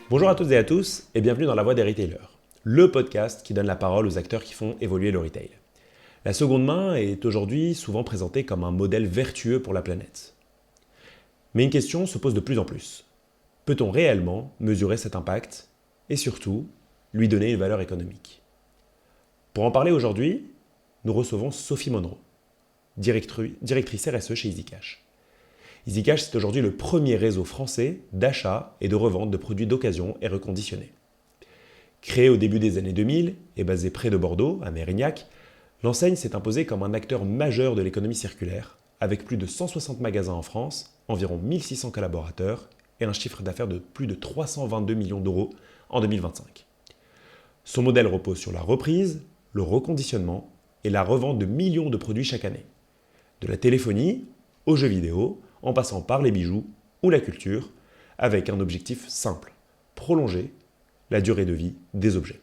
Bonjour à toutes et à tous et bienvenue dans La Voix des Retailers, le podcast qui donne la parole aux acteurs qui font évoluer le retail. La seconde main est aujourd'hui souvent présentée comme un modèle vertueux pour la planète. Mais une question se pose de plus en plus. Peut-on réellement mesurer cet impact et surtout lui donner une valeur économique? Pour en parler aujourd'hui, nous recevons Sophie Monroe, directrice RSE chez EasyCash. EasyCash, c'est aujourd'hui le premier réseau français d'achat et de revente de produits d'occasion et reconditionnés. Créée au début des années 2000 et basée près de Bordeaux, à Mérignac, l'enseigne s'est imposée comme un acteur majeur de l'économie circulaire, avec plus de 160 magasins en France, environ 1600 collaborateurs et un chiffre d'affaires de plus de 322 millions d'euros en 2025. Son modèle repose sur la reprise, le reconditionnement et la revente de millions de produits chaque année. De la téléphonie aux jeux vidéo, en passant par les bijoux ou la culture, avec un objectif simple, prolonger la durée de vie des objets.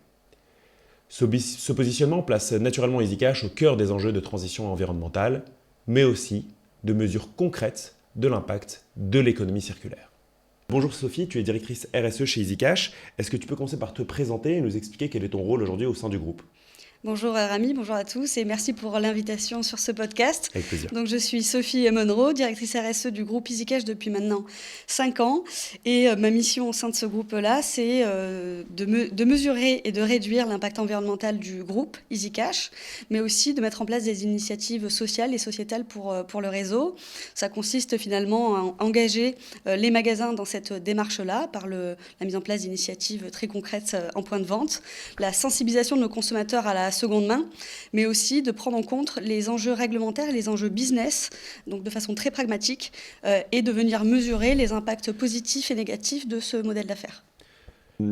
Ce positionnement place naturellement EasyCash au cœur des enjeux de transition environnementale, mais aussi de mesures concrètes de l'impact de l'économie circulaire. Bonjour Sophie, tu es directrice RSE chez EasyCash. Est-ce que tu peux commencer par te présenter et nous expliquer quel est ton rôle aujourd'hui au sein du groupe? Bonjour Rami, bonjour à tous et merci pour l'invitation sur ce podcast. Avec plaisir. Donc je suis Sophie Monroe, directrice RSE du groupe EasyCash depuis maintenant 5 ans et ma mission au sein de ce groupe-là, c'est de mesurer et de réduire l'impact environnemental du groupe EasyCash, mais aussi de mettre en place des initiatives sociales et sociétales pour le réseau. Ça consiste finalement à engager les magasins dans cette démarche-là par la mise en place d'initiatives très concrètes en point de vente, la sensibilisation de nos consommateurs à la seconde main, mais aussi de prendre en compte les enjeux réglementaires et les enjeux business, donc de façon très pragmatique, et de venir mesurer les impacts positifs et négatifs de ce modèle d'affaires. Tu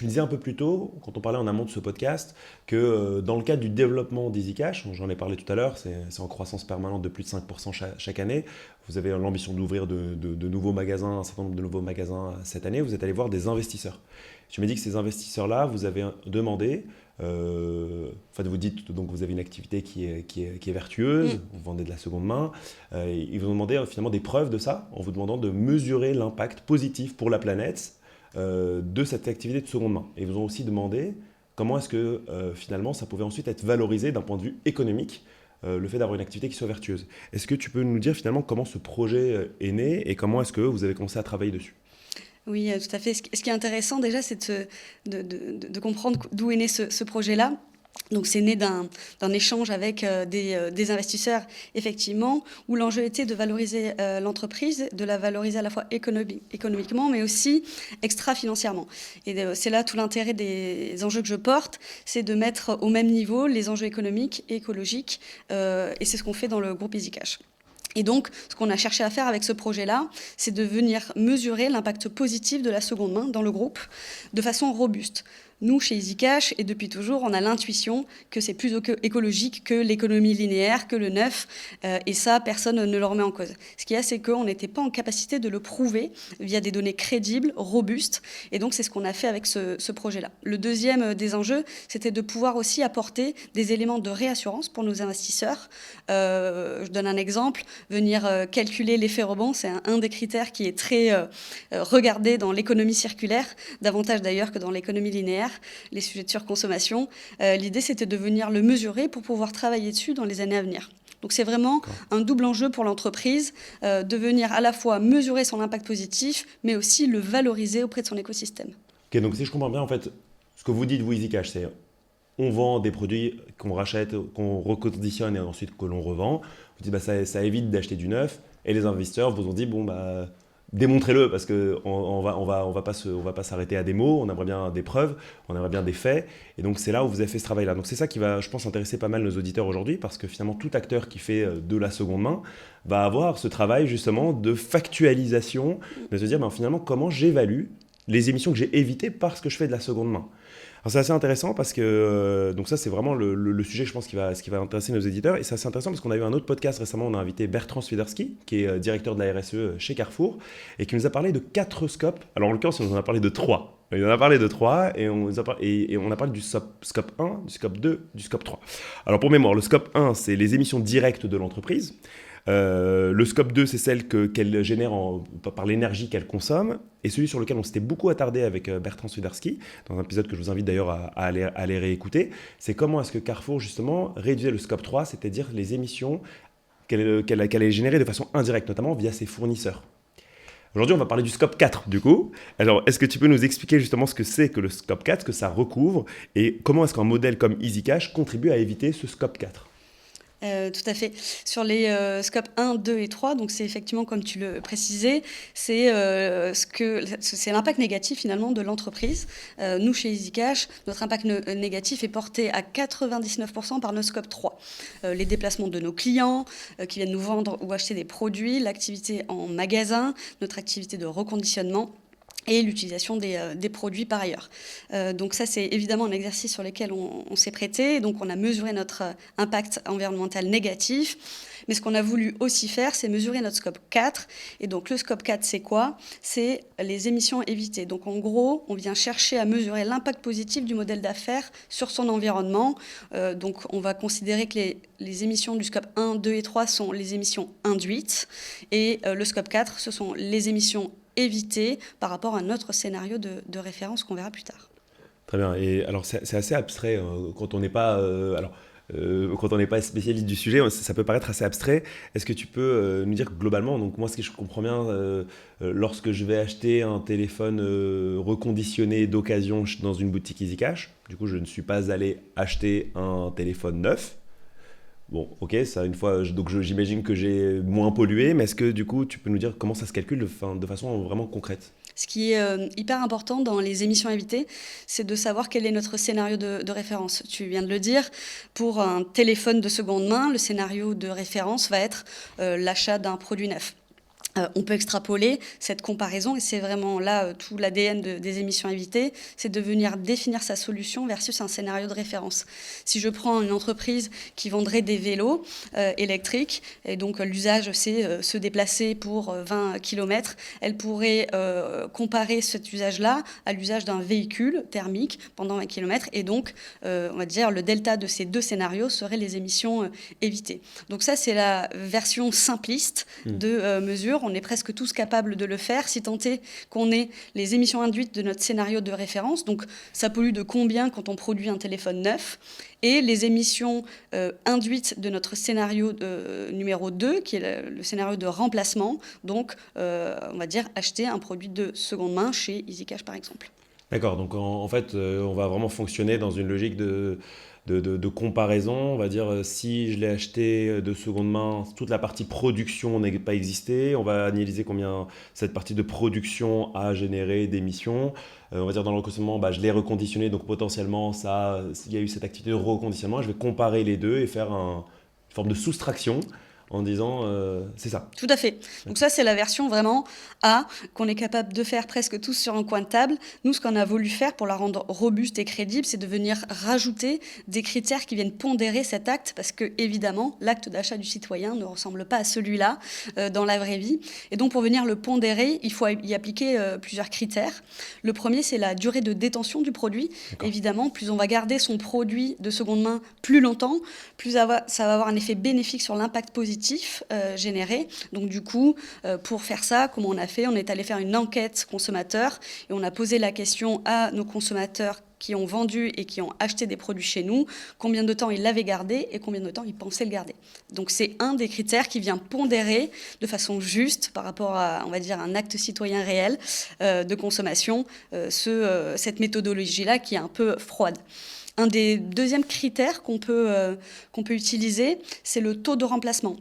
me disais un peu plus tôt, quand on parlait en amont de ce podcast, que dans le cadre du développement d'EasyCash, j'en ai parlé tout à l'heure, c'est en croissance permanente de plus de 5% chaque année. Vous avez l'ambition d'ouvrir de nouveaux magasins, un certain nombre de nouveaux magasins cette année. Vous êtes allé voir des investisseurs. Tu m'as dit que ces investisseurs-là, vous avez demandé, vous dites donc vous avez une activité qui est vertueuse, vous vendez de la seconde main, ils vous ont demandé finalement des preuves de ça, en vous demandant de mesurer l'impact positif pour la planète de cette activité de seconde main. Et ils vous ont aussi demandé comment est-ce que finalement ça pouvait ensuite être valorisé d'un point de vue économique, le fait d'avoir une activité qui soit vertueuse. Est-ce que tu peux nous dire finalement comment ce projet est né et comment est-ce que vous avez commencé à travailler dessus? Oui, tout à fait. Ce qui est intéressant déjà, c'est de comprendre d'où est né ce projet-là. Donc c'est né d'un échange avec des investisseurs, effectivement, où l'enjeu était de valoriser l'entreprise, de la valoriser à la fois économiquement, mais aussi extra-financièrement. Et c'est là tout l'intérêt des enjeux que je porte, c'est de mettre au même niveau les enjeux économiques et écologiques, et c'est ce qu'on fait dans le groupe EasyCash. Et donc, ce qu'on a cherché à faire avec ce projet-là, c'est de venir mesurer l'impact positif de la seconde main dans le groupe de façon robuste. Nous, chez EasyCash, et depuis toujours, on a l'intuition que c'est plus écologique que l'économie linéaire, que le neuf, et ça, personne ne le remet en cause. Ce qu'il y a, c'est qu'on n'était pas en capacité de le prouver via des données crédibles, robustes, et donc c'est ce qu'on a fait avec ce projet-là. Le deuxième des enjeux, c'était de pouvoir aussi apporter des éléments de réassurance pour nos investisseurs. Je donne un exemple, venir calculer l'effet rebond, c'est un des critères qui est très regardé dans l'économie circulaire, davantage d'ailleurs que dans l'économie linéaire, les sujets de surconsommation. L'idée, c'était de venir le mesurer pour pouvoir travailler dessus dans les années à venir. Donc c'est vraiment un double enjeu pour l'entreprise, de venir à la fois mesurer son impact positif, mais aussi le valoriser auprès de son écosystème. Ok, donc si je comprends bien, en fait, ce que vous dites, vous, EasyCash, c'est on vend des produits qu'on rachète, qu'on reconditionne et ensuite que l'on revend. Vous dites, ça évite d'acheter du neuf. Et les investisseurs vous ont dit, démontrez-le parce qu'on va pas s'arrêter à des mots, on aimerait bien des preuves, on aimerait bien des faits. Et donc c'est là où vous avez fait ce travail-là. Donc c'est ça qui va, je pense, intéresser pas mal nos auditeurs aujourd'hui parce que finalement tout acteur qui fait de la seconde main va avoir ce travail justement de factualisation, de se dire finalement comment j'évalue les émissions que j'ai évitées parce que je fais de la seconde main. Alors c'est assez intéressant parce que donc ça c'est vraiment le sujet je pense qui va intéresser nos éditeurs et c'est assez intéressant parce qu'on a eu un autre podcast récemment, on a invité Bertrand Swiderski qui est directeur de la RSE chez Carrefour et qui nous a parlé de 4 scopes. Alors en l'occurrence il nous en a parlé de 3. Il en a parlé de 3 et on a parlé du scope 1, du scope 2, du scope 3. Alors pour mémoire, le scope 1 c'est les émissions directes de l'entreprise. Le scope 2, c'est celle qu'elle génère par l'énergie qu'elle consomme. Et celui sur lequel on s'était beaucoup attardé avec Bertrand Swiderski, dans un épisode que je vous invite d'ailleurs à aller réécouter, c'est comment est-ce que Carrefour, justement, réduisait le scope 3, c'est-à-dire les émissions qu'elle allait générer de façon indirecte, notamment via ses fournisseurs. Aujourd'hui, on va parler du scope 4, du coup. Alors, est-ce que tu peux nous expliquer justement ce que c'est que le scope 4, ce que ça recouvre, et comment est-ce qu'un modèle comme EasyCash contribue à éviter ce scope 4 ? Tout à fait. Sur les scopes 1, 2 et 3, donc c'est effectivement, comme tu le précisais, c'est l'impact négatif finalement de l'entreprise. Nous, chez EasyCash, notre impact négatif est porté à 99% par nos scopes 3. Les déplacements de nos clients qui viennent nous vendre ou acheter des produits, l'activité en magasin, notre activité de reconditionnement, et l'utilisation des produits par ailleurs. Donc ça, c'est évidemment un exercice sur lequel on s'est prêté. Donc on a mesuré notre impact environnemental négatif. Mais ce qu'on a voulu aussi faire, c'est mesurer notre scope 4. Et donc le scope 4, c'est quoi ? C'est les émissions évitées. Donc en gros, on vient chercher à mesurer l'impact positif du modèle d'affaires sur son environnement. Donc on va considérer que les émissions du scope 1, 2 et 3 sont les émissions induites. Et le scope 4, ce sont les émissions éviter par rapport à notre scénario de référence qu'on verra plus tard. Très bien. Et alors, c'est assez abstrait quand on n'est pas... quand on n'est pas spécialiste du sujet, ça peut paraître assez abstrait. Est-ce que tu peux nous dire que globalement, donc moi, ce que je comprends bien, lorsque je vais acheter un téléphone reconditionné d'occasion dans une boutique EasyCash, du coup, je ne suis pas allé acheter un téléphone neuf. Bon, ok, ça une fois, donc j'imagine que j'ai moins pollué, mais est-ce que du coup, tu peux nous dire comment ça se calcule de façon vraiment concrète ? Ce qui est hyper important dans les émissions évitées, c'est de savoir quel est notre scénario de référence. Tu viens de le dire, pour un téléphone de seconde main, le scénario de référence va être l'achat d'un produit neuf. On peut extrapoler cette comparaison, et c'est vraiment là tout l'ADN des émissions évitées, c'est de venir définir sa solution versus un scénario de référence. Si je prends une entreprise qui vendrait des vélos électriques, et donc l'usage c'est se déplacer pour 20 km, elle pourrait comparer cet usage-là à l'usage d'un véhicule thermique pendant 20 km, et donc on va dire le delta de ces deux scénarios serait les émissions évitées. Donc ça, c'est la version simpliste de mesure. On est presque tous capables de le faire, si tant est qu'on ait les émissions induites de notre scénario de référence. Donc, ça pollue de combien quand on produit un téléphone neuf, et les émissions induites de notre scénario numéro 2, qui est le scénario de remplacement. Donc, on va dire acheter un produit de seconde main chez EasyCash, par exemple. D'accord, donc en fait, on va vraiment fonctionner dans une logique de comparaison. On va dire, si je l'ai acheté de seconde main, toute la partie production n'a pas existé. On va analyser combien cette partie de production a généré d'émissions. On va dire dans le reconditionnement, je l'ai reconditionné, donc potentiellement, il y a eu cette activité de reconditionnement. Je vais comparer les deux et faire une forme de soustraction en disant c'est ça. Tout à fait. Donc ça, c'est la version vraiment A qu'on est capable de faire presque tous sur un coin de table. Nous, ce qu'on a voulu faire pour la rendre robuste et crédible, c'est de venir rajouter des critères qui viennent pondérer cet acte, parce que évidemment, l'acte d'achat du citoyen ne ressemble pas à celui-là dans la vraie vie. Et donc, pour venir le pondérer, il faut y appliquer plusieurs critères. Le premier, c'est la durée de détention du produit. D'accord. Évidemment, plus on va garder son produit de seconde main plus longtemps, plus ça va avoir un effet bénéfique sur l'impact positif généré. Donc du coup, pour faire ça, comment on a fait ? On est allé faire une enquête consommateur et on a posé la question à nos consommateurs qui ont vendu et qui ont acheté des produits chez nous, combien de temps ils l'avaient gardé et combien de temps ils pensaient le garder. Donc c'est un des critères qui vient pondérer de façon juste par rapport à, on va dire, un acte citoyen réel de consommation, cette méthodologie-là qui est un peu froide. Un des deuxièmes critères qu'on peut utiliser, c'est le taux de remplacement.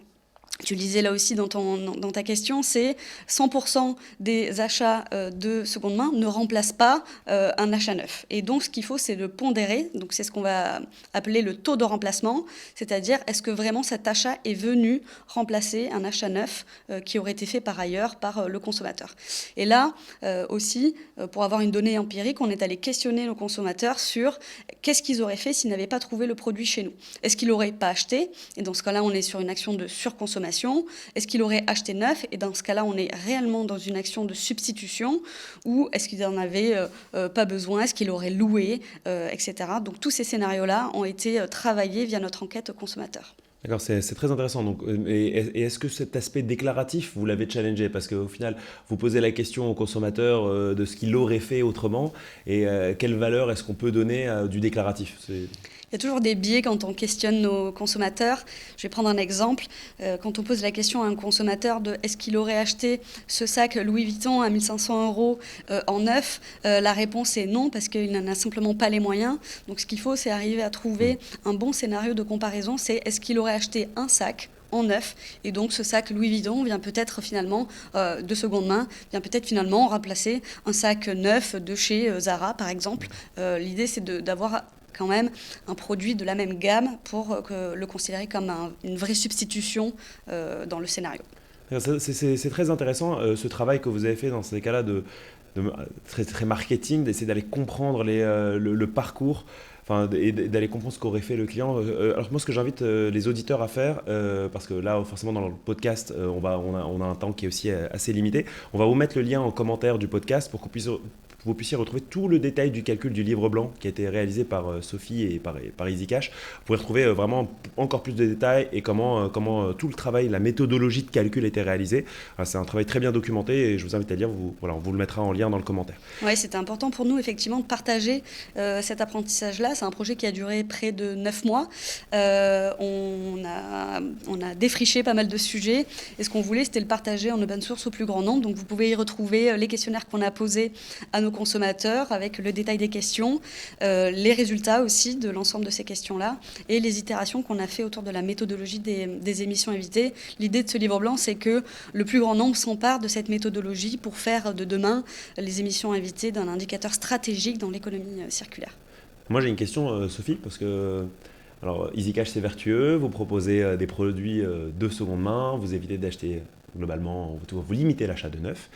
Tu le disais là aussi dans ta question, c'est 100% des achats de seconde main ne remplacent pas un achat neuf. Et donc, ce qu'il faut, c'est le pondérer. Donc, c'est ce qu'on va appeler le taux de remplacement, c'est-à-dire est-ce que vraiment cet achat est venu remplacer un achat neuf qui aurait été fait par ailleurs par le consommateur. Et là, aussi, pour avoir une donnée empirique, on est allé questionner nos consommateurs sur qu'est-ce qu'ils auraient fait s'ils n'avaient pas trouvé le produit chez nous. Est-ce qu'ils l'auraient pas acheté ? Et dans ce cas-là, on est sur une action de surconsommation. Est-ce qu'il aurait acheté neuf ? Et dans ce cas-là, on est réellement dans une action de substitution. Ou est-ce qu'il n'en avait pas besoin ? Est-ce qu'il aurait loué, etc. Donc tous ces scénarios-là ont été travaillés via notre enquête consommateur. D'accord, c'est très intéressant. Donc, et est-ce que cet aspect déclaratif, vous l'avez challengé? Parce qu'au final, vous posez la question au consommateur de ce qu'il aurait fait autrement et quelle valeur est-ce qu'on peut donner à du déclaratif? Il y a toujours des biais quand on questionne nos consommateurs. Je vais prendre un exemple. Quand on pose la question à un consommateur de est-ce qu'il aurait acheté ce sac Louis Vuitton à 1500 € en neuf, la réponse est non, parce qu'il n'en a simplement pas les moyens. Donc ce qu'il faut, c'est arriver à trouver un bon scénario de comparaison. C'est est-ce qu'il aurait acheté un sac en neuf, et donc ce sac Louis Vuitton vient peut-être finalement de seconde main, vient peut-être finalement remplacer un sac neuf de chez Zara par exemple. L'idée c'est d'avoir quand même un produit de la même gamme pour le considérer comme une vraie substitution dans le scénario. C'est très intéressant ce travail que vous avez fait dans ces cas-là très, très marketing, d'essayer d'aller comprendre le parcours, enfin, et d'aller comprendre ce qu'aurait fait le client. Alors moi, ce que j'invite les auditeurs à faire, parce que là, forcément, dans le podcast, on a un temps qui est aussi assez limité, on va vous mettre le lien en commentaire du podcast pour vous puissiez retrouver tout le détail du calcul du livre blanc qui a été réalisé par Sophie et par EasyCash. Vous pouvez retrouver vraiment encore plus de détails et comment tout le travail, la méthodologie de calcul a été réalisée. C'est un travail très bien documenté et je vous invite à lire. Voilà, on vous le mettra en lien dans le commentaire. Oui, c'était important pour nous effectivement de partager cet apprentissage-là. C'est un projet qui a duré près de 9 mois. On a défriché pas mal de sujets et ce qu'on voulait, c'était le partager en open source au plus grand nombre. Donc vous pouvez y retrouver les questionnaires qu'on a posés à nos consommateurs avec le détail des questions, les résultats aussi de l'ensemble de ces questions-là et les itérations qu'on a fait autour de la méthodologie des émissions évitées. L'idée de ce livre blanc, c'est que le plus grand nombre s'empare de cette méthodologie pour faire de demain les émissions évitées d'un indicateur stratégique dans l'économie circulaire. Moi, j'ai une question, Sophie, parce que alors, EasyCash, c'est vertueux, vous proposez des produits de seconde main, vous évitez d'acheter globalement, vous limitez l'achat de neuf.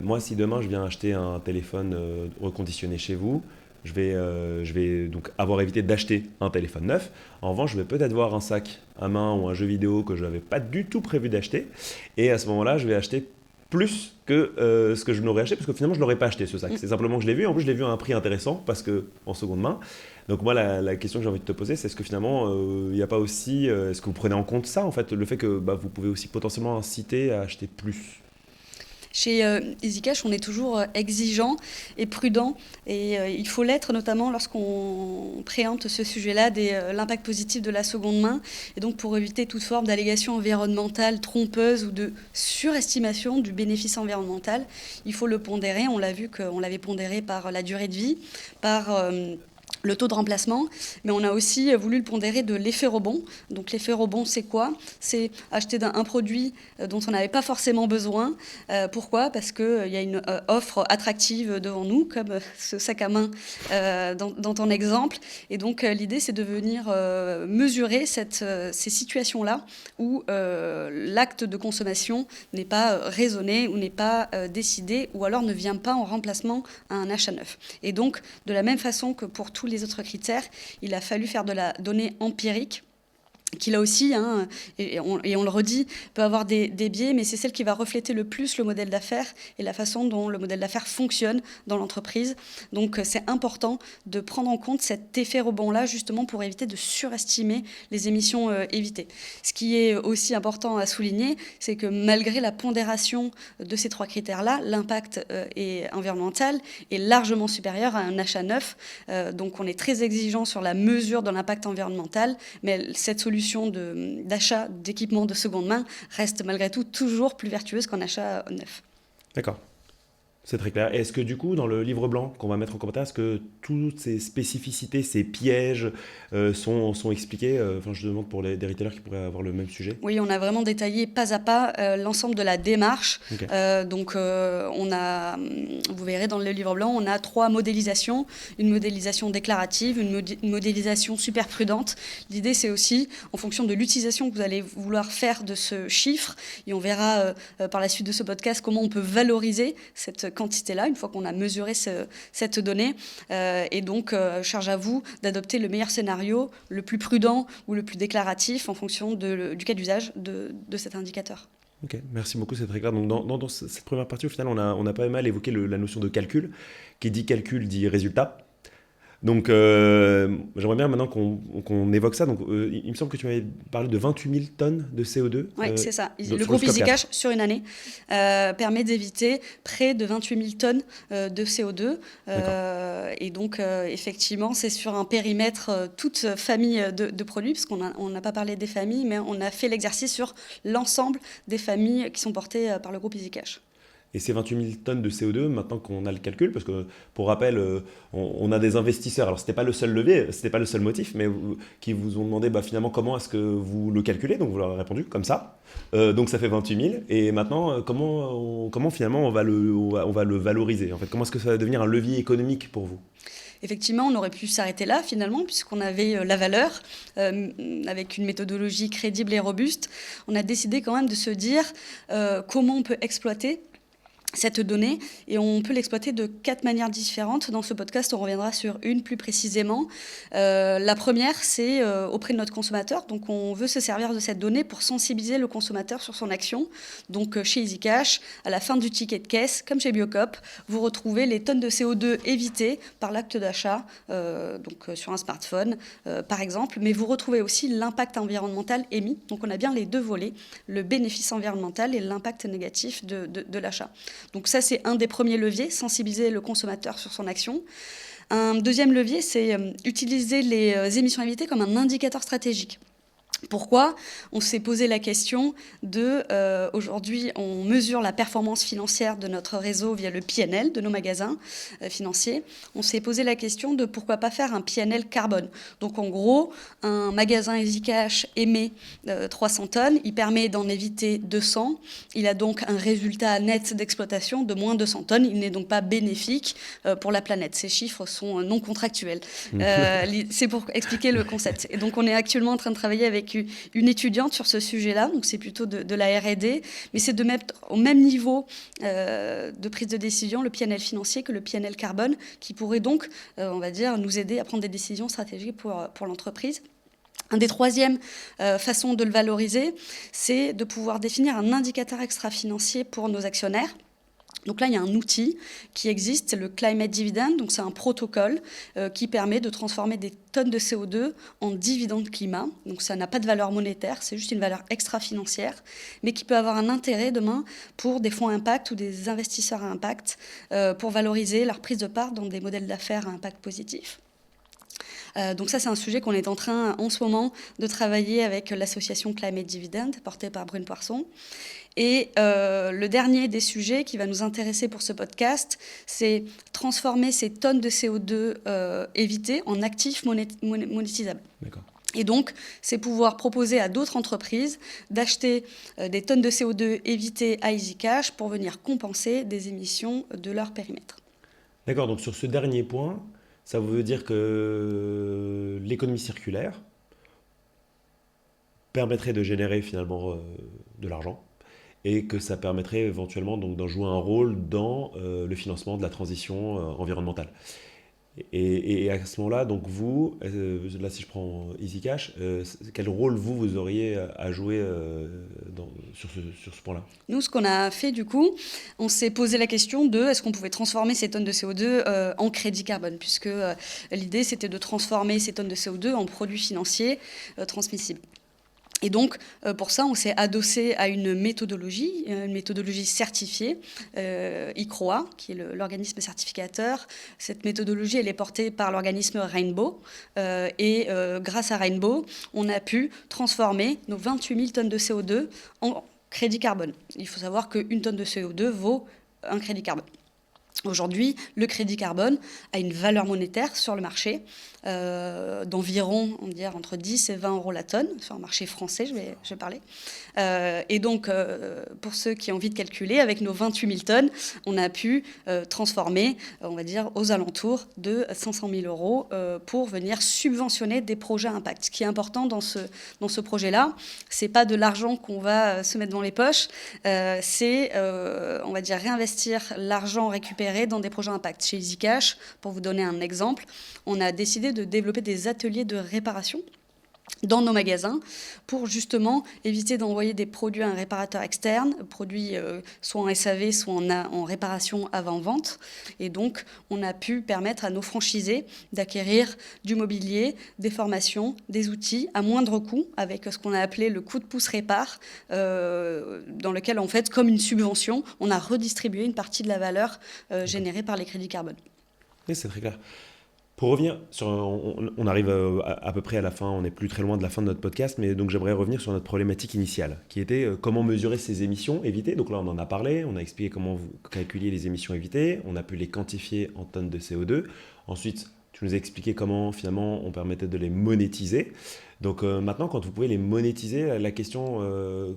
Moi, si demain je viens acheter un téléphone reconditionné chez vous, je vais donc avoir évité d'acheter un téléphone neuf. En revanche, je vais peut-être voir un sac à main ou un jeu vidéo que je n'avais pas du tout prévu d'acheter. Et à ce moment-là, je vais acheter plus que ce que je n'aurais acheté, parce que finalement, je ne l'aurais pas acheté ce sac. C'est simplement que je l'ai vu. En plus, je l'ai vu à un prix intéressant, parce que en seconde main. Donc moi, la question que j'ai envie de te poser, c'est est-ce que finalement, il n'y a pas aussi... est-ce que vous prenez en compte ça, en fait, le fait que vous pouvez aussi potentiellement inciter à acheter plus? Chez EasyCash, on est toujours exigeant et prudent et il faut l'être notamment lorsqu'on préempte ce sujet-là l'impact positif de la seconde main et donc pour éviter toute forme d'allégation environnementale trompeuse ou de surestimation du bénéfice environnemental, il faut le pondérer. On l'a vu qu'on l'avait pondéré par la durée de vie, par le taux de remplacement, mais on a aussi voulu le pondérer de l'effet rebond. Donc l'effet rebond, c'est quoi? C'est acheter un produit dont on n'avait pas forcément besoin. Pourquoi? Parce qu'il y a une offre attractive devant nous, comme ce sac à main dans ton exemple. Et donc l'idée, c'est de venir mesurer ces situations-là où l'acte de consommation n'est pas raisonné ou n'est pas décidé, ou alors ne vient pas en remplacement à un achat neuf. Et donc, de la même façon que pour tous les autres critères, il a fallu faire de la donnée empirique qui là aussi, et on le redit, peut avoir des biais, mais c'est celle qui va refléter le plus le modèle d'affaires et la façon dont le modèle d'affaires fonctionne dans l'entreprise. Donc c'est important de prendre en compte cet effet rebond-là, justement pour éviter de surestimer les émissions évitées. Ce qui est aussi important à souligner, c'est que malgré la pondération de ces trois critères-là, l'impact environnemental est largement supérieur à un achat neuf. Donc on est très exigeant sur la mesure de l'impact environnemental, mais cette solution d'achat d'équipements de seconde main reste malgré tout toujours plus vertueuse qu'en achat neuf. D'accord. C'est très clair. Et est-ce que du coup, dans le livre blanc qu'on va mettre en commentaire, est-ce que toutes ces spécificités, ces pièges sont expliqués? Enfin, je demande pour des retailers qui pourraient avoir le même sujet. Oui, on a vraiment détaillé pas à pas l'ensemble de la démarche. Okay. Donc, vous verrez dans le livre blanc, on a 3 modélisations. Une modélisation déclarative, une modélisation super prudente. L'idée, c'est aussi, en fonction de l'utilisation que vous allez vouloir faire de ce chiffre, et on verra par la suite de ce podcast comment on peut valoriser cette quantité-là, une fois qu'on a mesuré cette donnée. Et donc, charge à vous d'adopter le meilleur scénario, le plus prudent ou le plus déclaratif en fonction du cas d'usage de cet indicateur. Ok, merci beaucoup, c'est très clair. Donc dans cette première partie, au final, on a pas mal évoqué la notion de calcul. Qui dit calcul dit résultat. Donc, j'aimerais bien maintenant qu'on évoque ça. Donc, il me semble que tu m'avais parlé de 28 000 tonnes de CO2. Oui, c'est ça. Sur Le groupe scope 4. EasyCash, sur une année, permet d'éviter près de 28 000 tonnes de CO2. Et donc, effectivement, c'est sur un périmètre toute famille de produits, parce qu'on n'a pas parlé des familles, mais on a fait l'exercice sur l'ensemble des familles qui sont portées par le groupe EasyCash. Et ces 28 000 tonnes de CO2, maintenant qu'on a le calcul, parce que pour rappel, on a des investisseurs, alors ce n'était pas le seul levier, ce n'était pas le seul motif, mais qui vous ont demandé finalement comment est-ce que vous le calculez, donc vous leur avez répondu comme ça. Donc ça fait 28 000, et maintenant comment finalement on va le valoriser en fait, comment est-ce que ça va devenir un levier économique pour vous? Effectivement, on aurait pu s'arrêter là finalement, puisqu'on avait la valeur, avec une méthodologie crédible et robuste. On a décidé quand même de se dire comment on peut exploiter cette donnée, et on peut l'exploiter de 4 manières différentes. Dans ce podcast, on reviendra sur une plus précisément. La première, c'est auprès de notre consommateur. Donc, on veut se servir de cette donnée pour sensibiliser le consommateur sur son action. Donc, chez EasyCash, à la fin du ticket de caisse, comme chez Biocop, vous retrouvez les tonnes de CO2 évitées par l'acte d'achat, sur un smartphone, par exemple. Mais vous retrouvez aussi l'impact environnemental émis. Donc, on a bien les deux volets, le bénéfice environnemental et l'impact négatif de l'achat. Donc ça, c'est un des premiers leviers, sensibiliser le consommateur sur son action. Un deuxième levier, c'est utiliser les émissions évitées comme un indicateur stratégique. Pourquoi ? On s'est posé la question de, aujourd'hui, on mesure la performance financière de notre réseau via le PNL de nos magasins financiers. On s'est posé la question de pourquoi pas faire un PNL carbone. Donc en gros, un magasin EasyCash émet 300 tonnes, il permet d'en éviter 200. Il a donc un résultat net d'exploitation de moins 200 tonnes. Il n'est donc pas bénéfique pour la planète. Ces chiffres sont non contractuels. C'est pour expliquer le concept. Et donc on est actuellement en train de travailler avec une étudiante sur ce sujet-là, donc c'est plutôt de la R&D, mais c'est de mettre au même niveau de prise de décision le PNL financier que le PNL carbone, qui pourrait donc, on va dire, nous aider à prendre des décisions stratégiques pour l'entreprise. Un des troisièmes façons de le valoriser, c'est de pouvoir définir un indicateur extra-financier pour nos actionnaires. Donc là, il y a un outil qui existe, c'est le Climate Dividend. Donc c'est un protocole qui permet de transformer des tonnes de CO2 en dividendes climat. Donc ça n'a pas de valeur monétaire, c'est juste une valeur extra-financière, mais qui peut avoir un intérêt demain pour des fonds impact ou des investisseurs à impact pour valoriser leur prise de part dans des modèles d'affaires à impact positif. Donc ça, c'est un sujet qu'on est en train, en ce moment, de travailler avec l'association Climate Dividend, portée par Brune Poisson. Et le dernier des sujets qui va nous intéresser pour ce podcast, c'est transformer ces tonnes de CO2 évitées en actifs monétisables. D'accord. Et donc, c'est pouvoir proposer à d'autres entreprises d'acheter des tonnes de CO2 évitées à EasyCash pour venir compenser des émissions de leur périmètre. D'accord, donc sur ce dernier point, ça veut dire que l'économie circulaire permettrait de générer finalement de l'argent et que ça permettrait éventuellement donc d'en jouer un rôle dans le financement de la transition environnementale. Et à ce moment-là, donc vous, là si je prends EasyCash, quel rôle vous auriez à jouer sur ce point-là? Nous, ce qu'on a fait du coup, on s'est posé la question de est-ce qu'on pouvait transformer ces tonnes de CO2 en crédit carbone, puisque l'idée c'était de transformer ces tonnes de CO2 en produits financiers transmissibles. Et donc, pour ça, on s'est adossé à une méthodologie certifiée, ICROA, qui est l'organisme certificateur. Cette méthodologie, elle est portée par l'organisme Rainbow. Et grâce à Rainbow, on a pu transformer nos 28 000 tonnes de CO2 en crédit carbone. Il faut savoir qu'une tonne de CO2 vaut un crédit carbone. Aujourd'hui, le crédit carbone a une valeur monétaire sur le marché d'environ, on dirait, entre 10 et 20 euros la tonne, sur un marché français, je vais parler. Et donc, pour ceux qui ont envie de calculer, avec nos 28 000 tonnes, on a pu transformer, on va dire, aux alentours de 500 000 euros pour venir subventionner des projets à impact. Ce qui est important dans ce projet-là, c'est pas de l'argent qu'on va se mettre dans les poches, c'est, on va dire, réinvestir l'argent récupéré dans des projets à impact. Chez EasyCash, pour vous donner un exemple, on a décidé de développer des ateliers de réparation dans nos magasins pour justement éviter d'envoyer des produits à un réparateur externe, produits soit en SAV, soit en réparation avant-vente. Et donc, on a pu permettre à nos franchisés d'acquérir du mobilier, des formations, des outils à moindre coût, avec ce qu'on a appelé le coup de pouce répar, dans lequel, en fait, comme une subvention, on a redistribué une partie de la valeur générée par les crédits carbone. Oui, c'est très clair. Pour revenir sur, on arrive à peu près à la fin, on n'est plus très loin de la fin de notre podcast, mais donc j'aimerais revenir sur notre problématique initiale, qui était comment mesurer ces émissions évitées. Donc là, on en a parlé, on a expliqué comment vous calculiez les émissions évitées, on a pu les quantifier en tonnes de CO2. Ensuite, tu nous as expliqué comment finalement on permettait de les monétiser. Donc maintenant, quand vous pouvez les monétiser, la question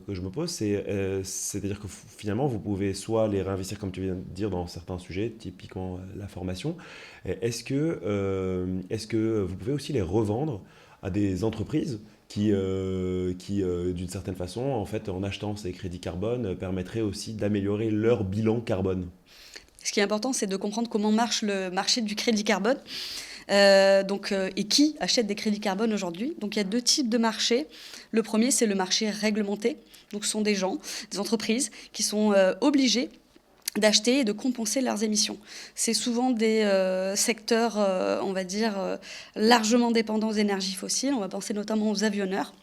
que je me pose, c'est-à-dire que finalement, vous pouvez soit les réinvestir, comme tu viens de dire, dans certains sujets, typiquement la formation. Est-ce que vous pouvez aussi les revendre à des entreprises qui d'une certaine façon, en fait, en achetant ces crédits carbone, permettraient aussi d'améliorer leur bilan carbone? Ce qui est important, c'est de comprendre comment marche le marché du crédit carbone. Et qui achète des crédits carbone aujourd'hui. Donc il y a deux types de marchés. Le premier, c'est le marché réglementé. Donc ce sont des gens, des entreprises qui sont obligés d'acheter et de compenser leurs émissions. C'est souvent des secteurs, on va dire, largement dépendants aux énergies fossiles. On va penser notamment aux avionneurs.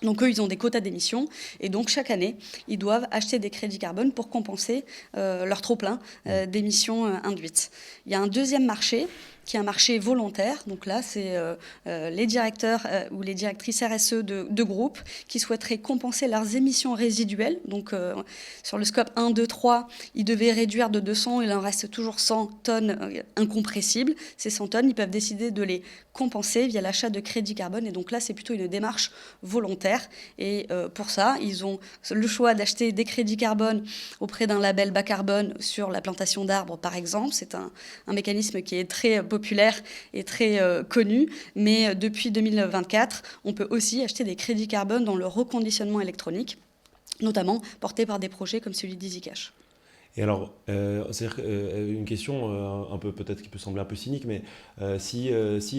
Donc eux, ils ont des quotas d'émissions et donc chaque année, ils doivent acheter des crédits carbone pour compenser leur trop-plein d'émissions induites. Il y a un deuxième marché qui est un marché volontaire. Donc là, c'est les directeurs ou les directrices RSE de groupes qui souhaiteraient compenser leurs émissions résiduelles. Donc sur le scope 1, 2, 3, ils devaient réduire de 200, il en reste toujours 100 tonnes incompressibles. Ces 100 tonnes, ils peuvent décider de les compenser via l'achat de crédits carbone. Et donc là, c'est plutôt une démarche volontaire. Et pour ça, ils ont le choix d'acheter des crédits carbone auprès d'un label bas carbone sur la plantation d'arbres, par exemple. C'est un mécanisme qui est très populaire et très connu. Mais depuis 2024, on peut aussi acheter des crédits carbone dans le reconditionnement électronique, notamment portés par des projets comme celui d'EasyCash. Et alors, c'est-à-dire une question un peu peut-être qui peut sembler un peu cynique, mais si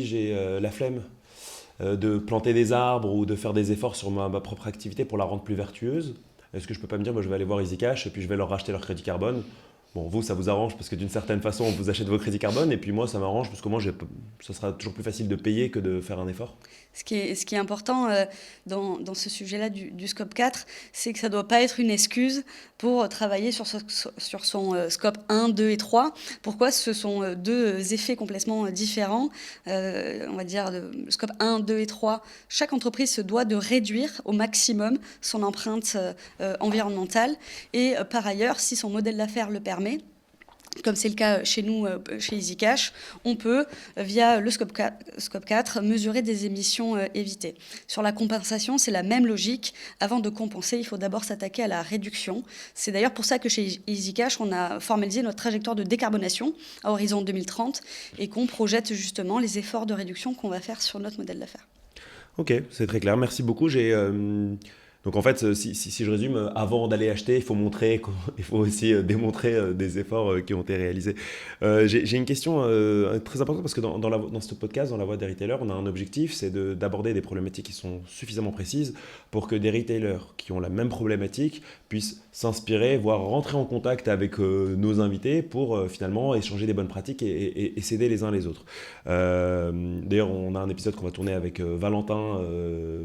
j'ai la flemme de planter des arbres ou de faire des efforts sur ma propre activité pour la rendre plus vertueuse, est-ce que je peux pas me dire, moi, je vais aller voir EasyCash et puis je vais leur racheter leur crédit carbone? Bon, vous, ça vous arrange parce que d'une certaine façon, on vous achète vos crédits carbone, et puis moi, ça m'arrange parce que moi, ça sera toujours plus facile de payer que de faire un effort. Ce qui est important dans ce sujet-là du scope 4, c'est que ça ne doit pas être une excuse pour travailler sur son scope 1, 2 et 3. Pourquoi? Ce sont deux effets complètement différents. On va dire le scope 1, 2 et 3. Chaque entreprise se doit de réduire au maximum son empreinte environnementale. Et par ailleurs, si son modèle d'affaires le permet, comme c'est le cas chez nous, chez EasyCash, on peut, via le scope 4, mesurer des émissions évitées. Sur la compensation, c'est la même logique. Avant de compenser, il faut d'abord s'attaquer à la réduction. C'est d'ailleurs pour ça que chez EasyCash, on a formalisé notre trajectoire de décarbonation à horizon 2030 et qu'on projette justement les efforts de réduction qu'on va faire sur notre modèle d'affaires. Ok, c'est très clair. Merci beaucoup. Donc en fait, si je résume, avant d'aller acheter, il faut il faut aussi démontrer des efforts qui ont été réalisés. J'ai une question très importante parce que dans ce podcast, dans la voie des retailers, on a un objectif, c'est d'aborder des problématiques qui sont suffisamment précises pour que des retailers qui ont la même problématique puissent s'inspirer, voire rentrer en contact avec nos invités pour finalement échanger des bonnes pratiques et s'aider les uns les autres. D'ailleurs, on a un épisode qu'on va tourner avec Valentin,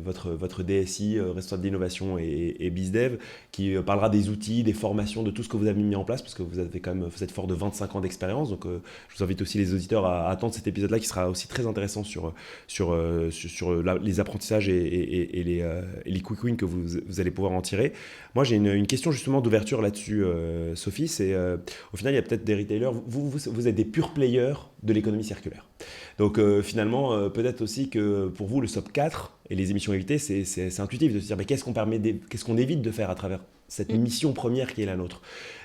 votre DSI, responsable d'innovation et BizDev, qui parlera des outils, des formations, de tout ce que vous avez mis en place, parce que vous êtes fort de 25 ans d'expérience. Donc, je vous invite aussi les auditeurs à attendre cet épisode-là, qui sera aussi très intéressant sur les apprentissages et les quick wins que vous allez pouvoir en tirer. Moi, j'ai une question justement d'ouverture là-dessus, Sophie. C'est au final, il y a peut-être des retailers. Vous êtes des pure players de l'économie circulaire. Donc finalement, peut-être aussi que pour vous, le SOP 4 et les émissions évitées, c'est intuitif de se dire mais qu'est-ce qu'on évite de faire à travers cette mission première qui est la nôtre.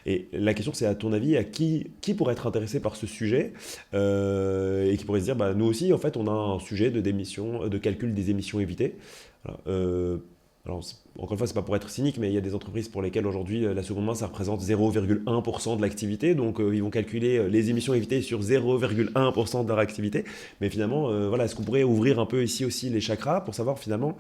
Et la question, c'est à ton avis, à qui pourrait être intéressé par ce sujet et qui pourrait se dire nous aussi, en fait, on a un sujet de calcul des émissions évitées. Voilà. Alors, encore une fois, c'est pas pour être cynique, mais il y a des entreprises pour lesquelles aujourd'hui la seconde main ça représente 0,1% de l'activité, donc ils vont calculer les émissions évitées sur 0,1% de leur activité. Mais finalement, voilà, est-ce qu'on pourrait ouvrir un peu ici aussi les chakras pour savoir finalement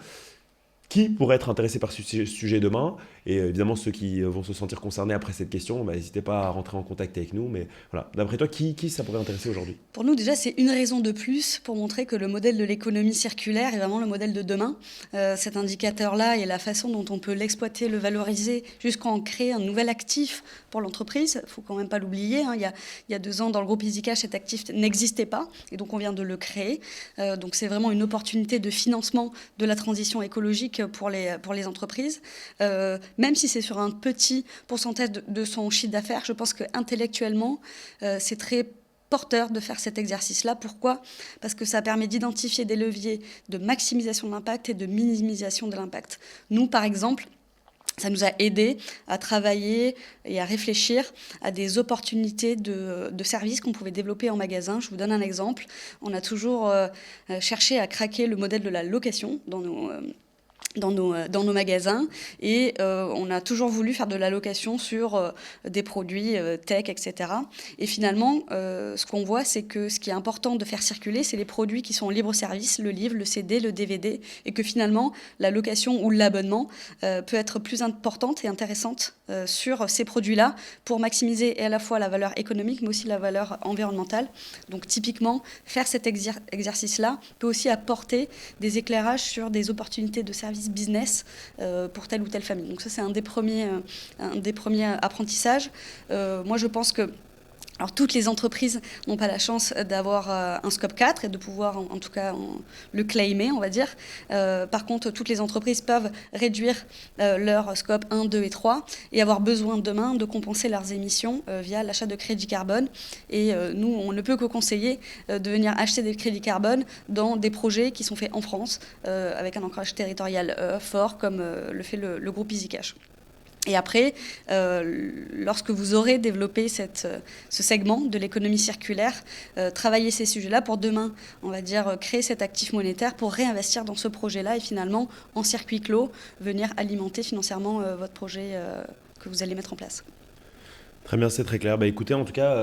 qui pourrait être intéressé par ce sujet demain. Et évidemment, ceux qui vont se sentir concernés après cette question, n'hésitez pas à rentrer en contact avec nous. Mais voilà, d'après toi, qui ça pourrait intéresser aujourd'hui? Pour nous, déjà, c'est une raison de plus pour montrer que le modèle de l'économie circulaire est vraiment le modèle de demain. Cet indicateur-là et la façon dont on peut l'exploiter, le valoriser, jusqu'à en créer un nouvel actif pour l'entreprise. Il ne faut quand même pas l'oublier. Il y a 2 ans, dans le groupe EasyCash, cet actif n'existait pas. Et donc, on vient de le créer. Donc, c'est vraiment une opportunité de financement de la transition écologique pour les entreprises. Même si c'est sur un petit pourcentage de son chiffre d'affaires, je pense qu'intellectuellement, c'est très porteur de faire cet exercice-là. Pourquoi ? Parce que ça permet d'identifier des leviers de maximisation de l'impact et de minimisation de l'impact. Nous, par exemple, ça nous a aidé à travailler et à réfléchir à des opportunités de services qu'on pouvait développer en magasin. Je vous donne un exemple. On a toujours cherché à craquer le modèle de la location dans nos magasins et on a toujours voulu faire de la location sur des produits tech, etc. Et finalement, ce qu'on voit, c'est que ce qui est important de faire circuler, c'est les produits qui sont en libre-service, le livre, le CD, le DVD, et que finalement, la location ou l'abonnement peut être plus importante et intéressante sur ces produits-là pour maximiser à la fois la valeur économique, mais aussi la valeur environnementale. Donc typiquement, faire cet exercice-là peut aussi apporter des éclairages sur des opportunités de services business pour telle ou telle famille. Donc ça, c'est un des premiers apprentissages. Moi, je pense que toutes les entreprises n'ont pas la chance d'avoir un scope 4 et de pouvoir, en tout cas, le claimer, on va dire. Par contre, toutes les entreprises peuvent réduire leur scope 1, 2 et 3 et avoir besoin demain de compenser leurs émissions via l'achat de crédits carbone. Et nous, on ne peut que conseiller de venir acheter des crédits carbone dans des projets qui sont faits en France avec un ancrage territorial fort, comme le fait le groupe EasyCash. Et après, lorsque vous aurez développé ce segment de l'économie circulaire, travailler ces sujets-là pour demain, on va dire, créer cet actif monétaire pour réinvestir dans ce projet-là et finalement, en circuit clos, venir alimenter financièrement votre projet que vous allez mettre en place. Très bien, c'est très clair. Écoutez, en tout cas,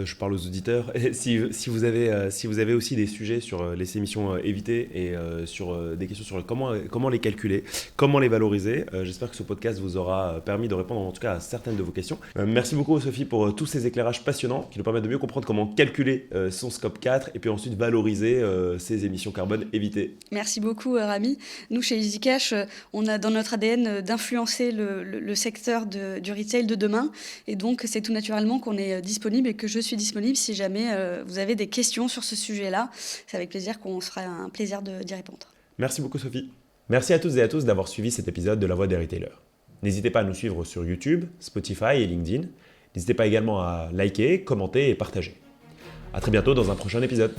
je parle aux auditeurs. Et si vous avez aussi des sujets sur les émissions évitées et sur des questions sur comment les calculer, comment les valoriser, j'espère que ce podcast vous aura permis de répondre en tout cas à certaines de vos questions. Merci beaucoup Sophie pour tous ces éclairages passionnants qui nous permettent de mieux comprendre comment calculer son scope 4 et puis ensuite valoriser ces émissions carbone évitées. Merci beaucoup Rami. Nous chez EasyCash, on a dans notre ADN d'influencer le secteur du retail de demain et donc c'est tout naturellement qu'on est disponible et que je suis disponible si jamais vous avez des questions sur ce sujet-là. C'est avec plaisir qu'on se fera un plaisir d'y répondre. Merci beaucoup Sophie. Merci à toutes et à tous d'avoir suivi cet épisode de La Voix des Retailers. N'hésitez pas à nous suivre sur YouTube, Spotify et LinkedIn. N'hésitez pas également à liker, commenter et partager. À très bientôt dans un prochain épisode.